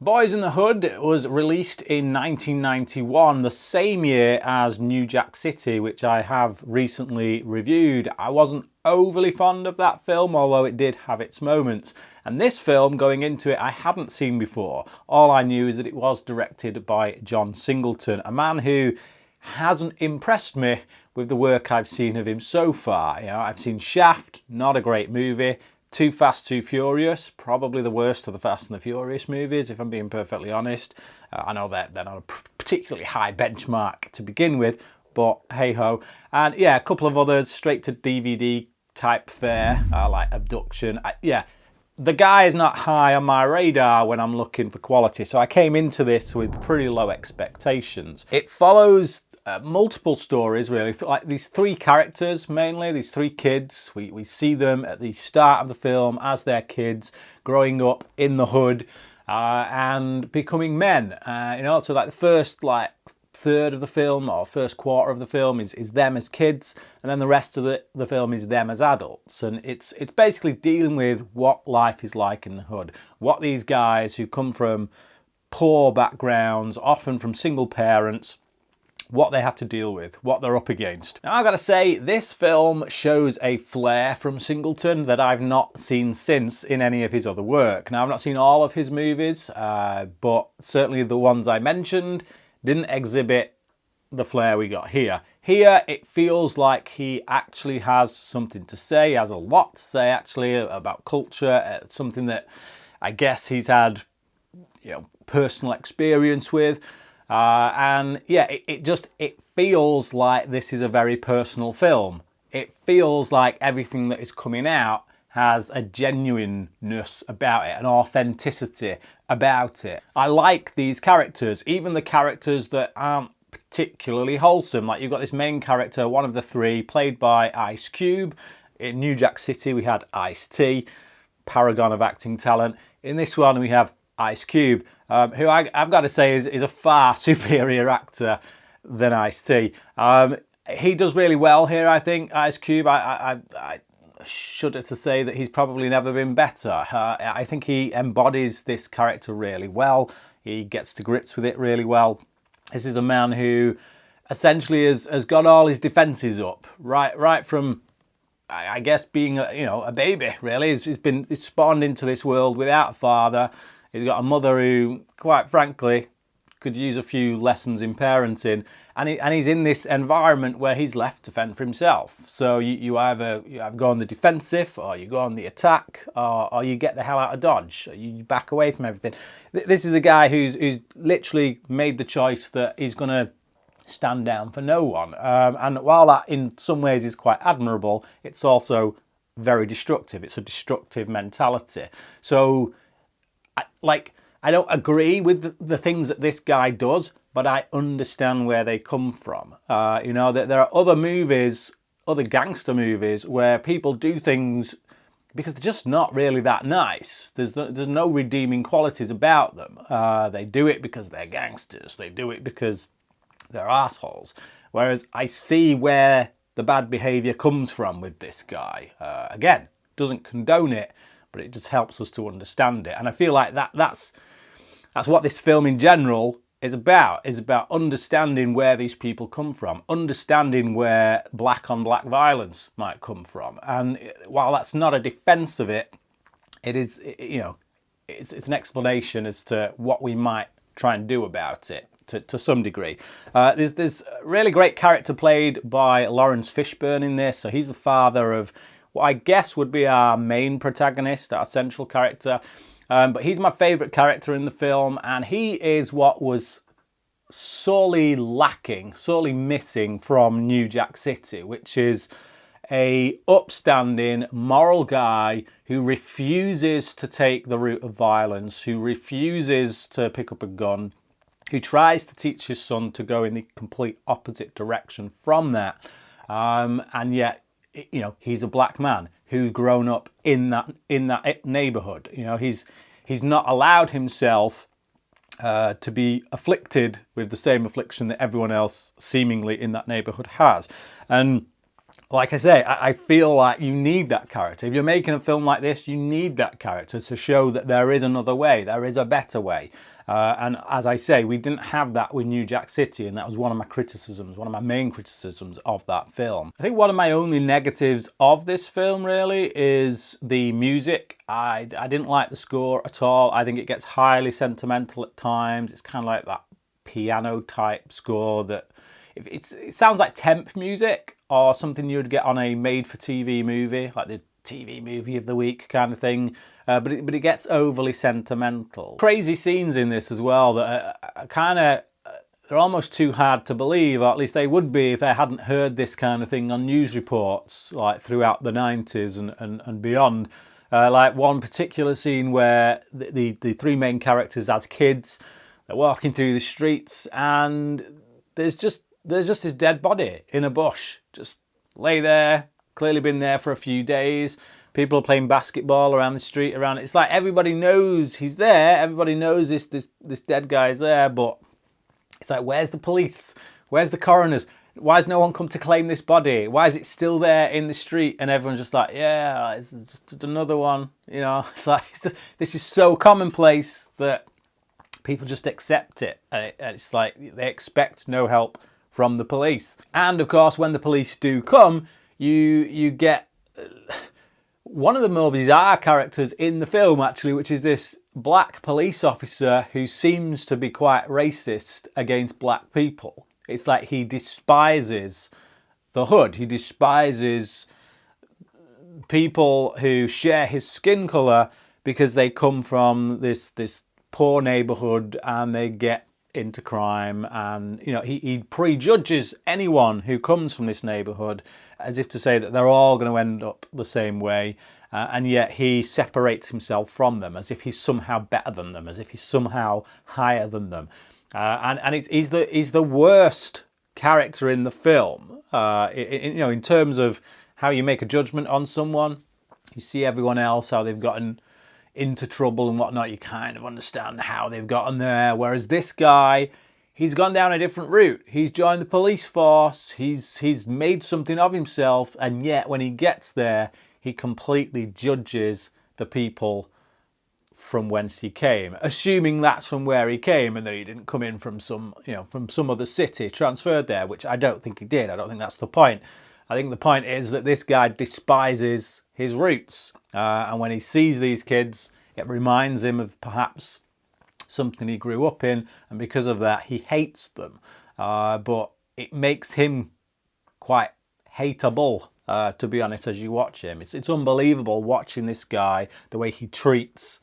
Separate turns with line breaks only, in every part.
Boyz N the Hood was released in 1991, the same year as New Jack City, which I have recently reviewed. I wasn't overly fond of that film, although it did have its moments. And this film, going into it, I hadn't seen before. All I knew is that it was directed by John Singleton, a man who hasn't impressed me with the work I've seen of him so far. You know, I've seen Shaft, not a great movie. Too Fast, Too Furious, probably the worst of the Fast and the Furious movies, if I'm being perfectly honest. I know that they're not a particularly high benchmark to begin with, but hey-ho. And yeah, a couple of others, straight to DVD type fare, like Abduction. Yeah, the guy is not high on my radar when I'm looking for quality, so I came into this with pretty low expectations. It follows multiple stories, really, like these three characters mainly, these three kids. We see them at the start of the film as they're kids, growing up in the hood and becoming men. You know, so like the first third of the film or first quarter of the film is them as kids, and then the rest of the film is them as adults. And it's basically dealing with what life is like in the hood, what these guys who come from poor backgrounds, often from single parents, what they have to deal with, what they're up against. Now, I've got to say, this film shows a flair from Singleton that I've not seen since in any of his other work. Now, I've not seen all of his movies, but certainly the ones I mentioned didn't exhibit the flair we got here. Here, it feels like he actually has something to say, has a lot to say actually about culture, something that I guess he's had, you know, personal experience with. And yeah, it feels like this is a very personal film. It feels like everything that is coming out has a genuineness about it, an authenticity about it. I like these characters, even the characters that aren't particularly wholesome. Like, you've got this main character, one of the three, played by Ice Cube. In New Jack City, we had Ice-T, paragon of acting talent. In this one, we have Ice Cube, who I've got to say is a far superior actor than Ice-T. He does really well here, I think, Ice Cube. I shudder to say that he's probably never been better. I think he embodies this character really well. He gets to grips with it really well. This is a man who essentially has got all his defences up, right from, I guess, being a baby, really. He's spawned into this world without a father. He's got a mother who, quite frankly, could use a few lessons in parenting, and he's in this environment where he's left to fend for himself. So you either go on the defensive, or you go on the attack, or you get the hell out of Dodge. You back away from everything. This is a guy who's literally made the choice that he's going to stand down for no one. And while that in some ways is quite admirable, it's also very destructive. It's a destructive mentality. So, I don't agree with the things that this guy does, but I understand where they come from. You know, there are other movies, other gangster movies, where people do things because they're just not really that nice. There's no redeeming qualities about them. They do it because they're gangsters. They do it because they're assholes. Whereas I see where the bad behaviour comes from with this guy. Again, doesn't condone it, but it just helps us to understand it. And I feel like that's what this film in general is about understanding where these people come from, understanding where black on black violence might come from. And while that's not a defense of it, it is, you know, it's an explanation as to what we might try and do about it to some degree. There's a really great character played by Laurence Fishburne in this. So he's the father of what I guess would be our main protagonist, our central character. But he's my favourite character in the film, and he is what was sorely missing from New Jack City, which is a upstanding, moral guy who refuses to take the route of violence, who refuses to pick up a gun, who tries to teach his son to go in the complete opposite direction from that, and yet, you know, he's a black man who's grown up in that neighborhood. You know, he's not allowed himself to be afflicted with the same affliction that everyone else seemingly in that neighborhood has. And like I say, I feel like you need that character. If you're making a film like this, you need that character to show that there is another way, there is a better way. And as I say, we didn't have that with New Jack City, and that was one of my criticisms, one of my main criticisms of that film. I think one of my only negatives of this film really is the music. I didn't like the score at all. I think it gets highly sentimental at times. It's kind of like that piano type score that it sounds like temp music or something you would get on a made-for-TV movie, like the TV movie of the week kind of thing, but it gets overly sentimental. Crazy scenes in this as well that are kind of, they're almost too hard to believe, or at least they would be if I hadn't heard this kind of thing on news reports like throughout the 90s and beyond. Like one particular scene where the three main characters as kids, they're walking through the streets and there's just his dead body in a bush, just lay there, clearly been there for a few days. People are playing basketball around the street around it. It's like everybody knows he's there, everybody knows this dead guy's there, but it's like, where's the police? Where's the coroners? Why has no one come to claim this body? Why is it still there in the street? And everyone's just like, yeah, it's just another one. You know, it's like, this is so commonplace that people just accept it. And it's like they expect no help from the police. And of course, when the police do come, you get one of the more bizarre characters in the film, actually, which is this black police officer who seems to be quite racist against black people. It's like he despises the hood. He despises people who share his skin colour because they come from this poor neighbourhood and they get into crime, and you know he prejudges anyone who comes from this neighbourhood as if to say that they're all going to end up the same way, and yet he separates himself from them as if he's somehow better than them, as if he's somehow higher than them, and he's the worst character in the film. You know, in terms of how you make a judgment on someone, you see everyone else how they've gotten into trouble and whatnot, you kind of understand how they've gotten there. Whereas this guy, he's gone down a different route. He's joined the police force, he's made something of himself, and yet when he gets there, he completely judges the people from whence he came, assuming that's from where he came and that he didn't come in from some other city, transferred there, which I don't think he did. I don't think that's the point. I think the point is that this guy despises his roots, and when he sees these kids, it reminds him of perhaps something he grew up in, and because of that, he hates them. But it makes him quite hateable, to be honest, as you watch him. It's unbelievable watching this guy, the way he treats,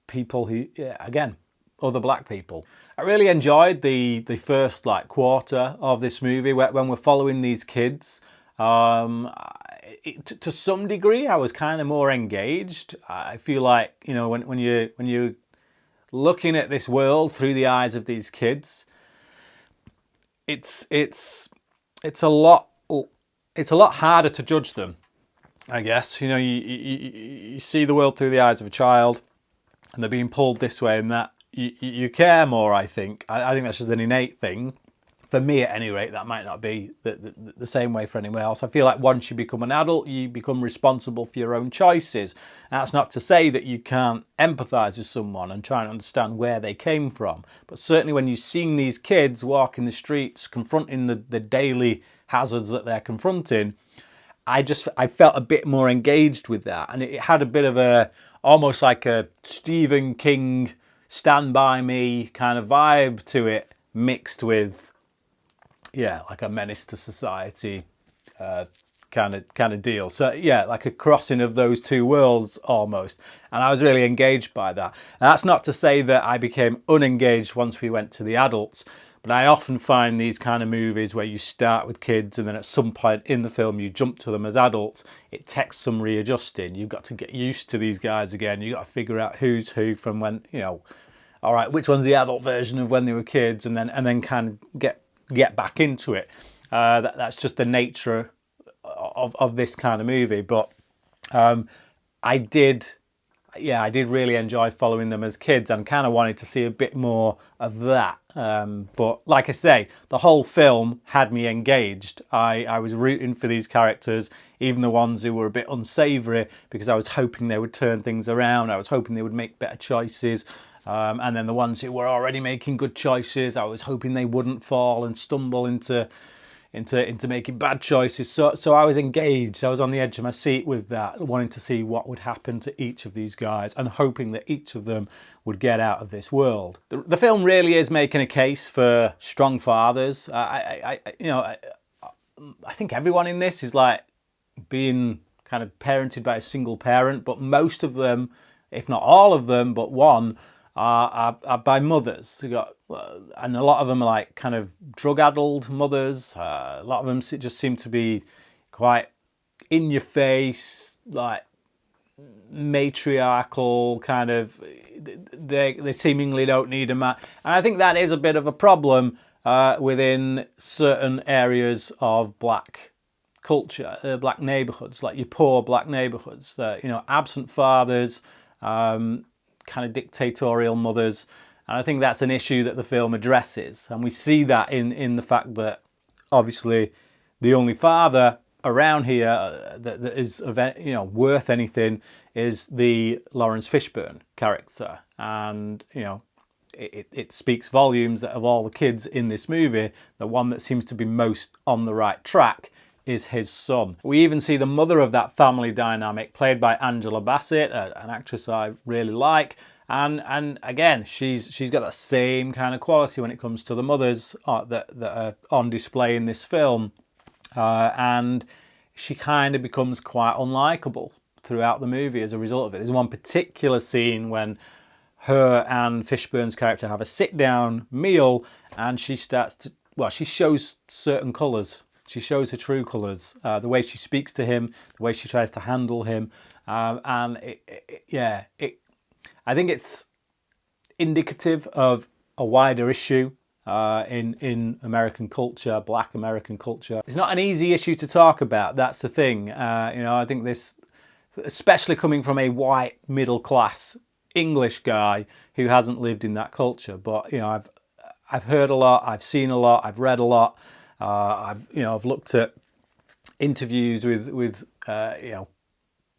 people who, again, other black people. I really enjoyed the first quarter of this movie when we're following these kids. To some degree, I was kind of more engaged. I feel like, you know, when you're looking at this world through the eyes of these kids, it's a lot harder to judge them, I guess. You know, you see the world through the eyes of a child, and they're being pulled this way and that. You care more, I think. I think that's just an innate thing. For me, at any rate, that might not be the same way for anyone else. I feel like once you become an adult, you become responsible for your own choices. And that's not to say that you can't empathise with someone and try and understand where they came from. But certainly when you're seeing these kids walking the streets, confronting the daily hazards that they're confronting, I felt a bit more engaged with that. And it had a bit of almost like a Stephen King Stand By Me kind of vibe to it, mixed with, like a menace to society kind of deal. So like a crossing of those two worlds almost. And I was really engaged by that. And that's not to say that I became unengaged once we went to the adults, but I often find these kind of movies where you start with kids and then at some point in the film you jump to them as adults, it takes some readjusting. You've got to get used to these guys again. You've got to figure out who's who from when, you know, all right, which one's the adult version of when they were kids, and then kind of get back into it. That's just the nature of this kind of movie. But I did yeah, I did really enjoy following them as kids and kind of wanted to see a bit more of that. But like I say, the whole film had me engaged. I was rooting for these characters, even the ones who were a bit unsavoury, because I was hoping they would turn things around. I was hoping they would make better choices. And then the ones who were already making good choices, I was hoping they wouldn't fall and stumble into making bad choices. So I was engaged. I was on the edge of my seat with that, wanting to see what would happen to each of these guys and hoping that each of them would get out of this world. The film really is making a case for strong fathers. I think everyone in this is like being kind of parented by a single parent, but most of them, if not all of them, but one, are by mothers. And a lot of them are like kind of drug-addled mothers. A lot of them just seem to be quite in your face, like matriarchal kind of. They seemingly don't need a man, and I think that is a bit of a problem within certain areas of black culture, black neighborhoods, like your poor black neighborhoods. Absent fathers. Kind of dictatorial mothers, and I think that's an issue that the film addresses, and we see that in the fact that obviously the only father around here that is worth anything is the Laurence Fishburne character, and it speaks volumes that of all the kids in this movie, the one that seems to be most on the right track is his son. We even see the mother of that family dynamic played by Angela Bassett, an actress I really like, and again she's got that same kind of quality when it comes to the mothers that are on display in this film, and she kind of becomes quite unlikable throughout the movie as a result of it. There's one particular scene when her and Fishburne's character have a sit-down meal, and she shows certain colours. She shows her true colours, the way she speaks to him, the way she tries to handle him, and I think it's indicative of a wider issue in American culture, black American culture. It's not an easy issue to talk about, that's the thing. I think this, especially coming from a white middle-class English guy who hasn't lived in that culture, but I've heard a lot, I've seen a lot, I've read a lot. I've looked at interviews with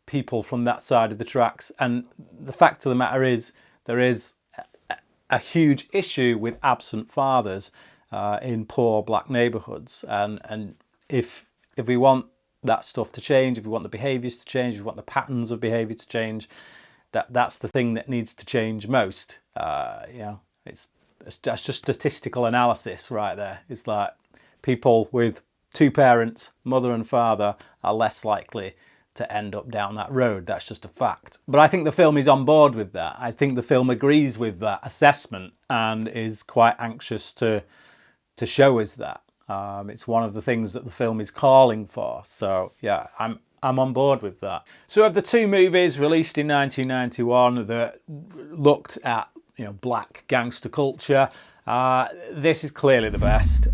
people from that side of the tracks, and the fact of the matter is there is a huge issue with absent fathers in poor black neighbourhoods, and if we want that stuff to change, if we want the behaviours to change, if we want the patterns of behaviour to change, that's the thing that needs to change most. That's just statistical analysis right there. It's like people with two parents, mother and father, are less likely to end up down that road. That's just a fact. But I think the film is on board with that. I think the film agrees with that assessment and is quite anxious to show us that. It's one of the things that the film is calling for. So yeah, I'm on board with that. So of the two movies released in 1991 that looked at black gangster culture, this is clearly the best.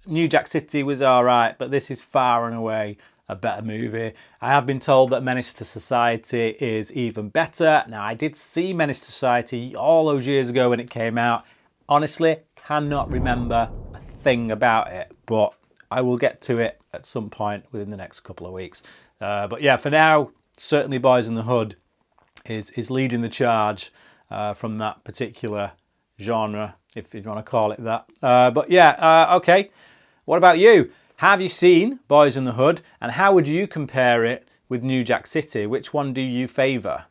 New Jack City was alright, but this is far and away a better movie. I have been told that Menace to Society is even better. Now, I did see Menace to Society all those years ago when it came out. Honestly, cannot remember a thing about it, but I will get to it at some point within the next couple of weeks. But yeah, for now, certainly Boyz N the Hood is leading the charge from that particular genre, if you want to call it that. But yeah, okay. What about you? Have you seen Boyz N the Hood, and how would you compare it with New Jack City? Which one do you favour?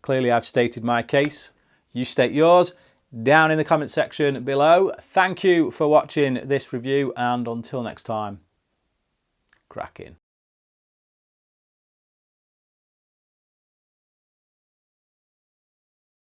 Clearly I've stated my case. You state yours down in the comment section below. Thank you for watching this review, and until next time, crack in.